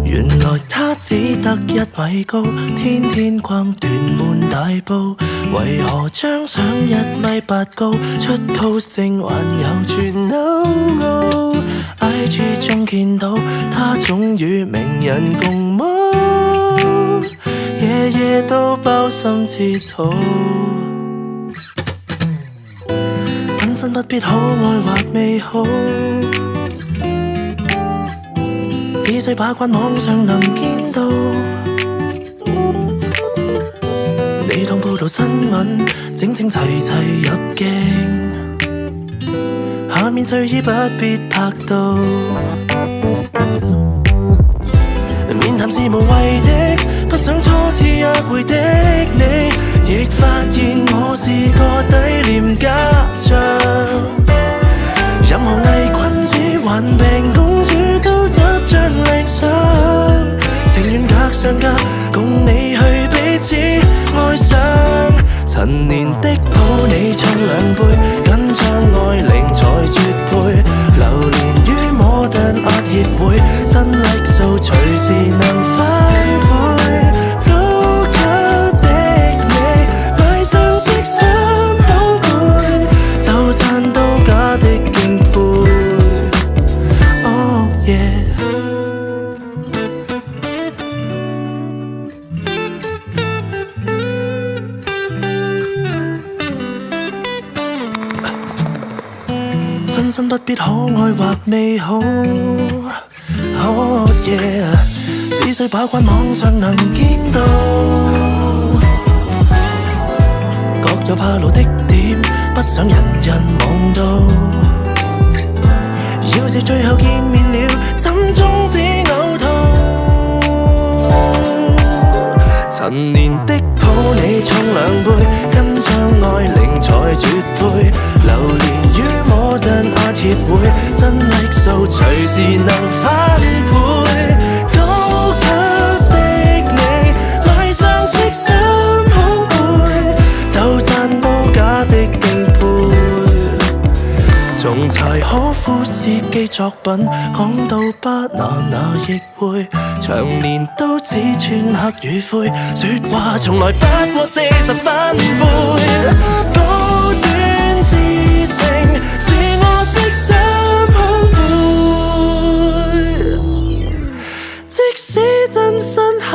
原來他只得1米高，天天逛屯門大埔，為何張相1米8高，出 post 正還有傳 no go。 IG 中見到他總與名人共舞，夜夜都包心切肚，真心不必可愛或美好，只需把關網上能見到。你當報道新聞，整整齊齊入鏡，下面睡衣不必拍到，面談是無謂的，不想初次約會的你，亦發現我是個低廉家長。任何偽君子患病公主都執着理想，情願隔上隔，共你去彼此愛上。陳年的抱你沖2杯，緊張愛玲才絕配，流連於摩登 art 協會，新 like 數隨時能翻倍。高級的你買相識3孔背，就賺到假的敬佩。Oh yeah。真心不必可愛或美好，oh yeah， 只需把關網上能見到，各有怕露的點，不想人人望到，要是最後見面了，怎終止嘔吐。陳年的抱你沖2杯，跟張愛玲才絕配，流連於摩登 art 協會，新 like 數隨時能翻倍。高級的你買相識3孔背，就賺到假的敬佩。從柴可夫斯基作品講到巴拿那亦會，長年都只穿黑與灰，說話從來不過40分貝。高端知性是我識3孔背，即使真身刻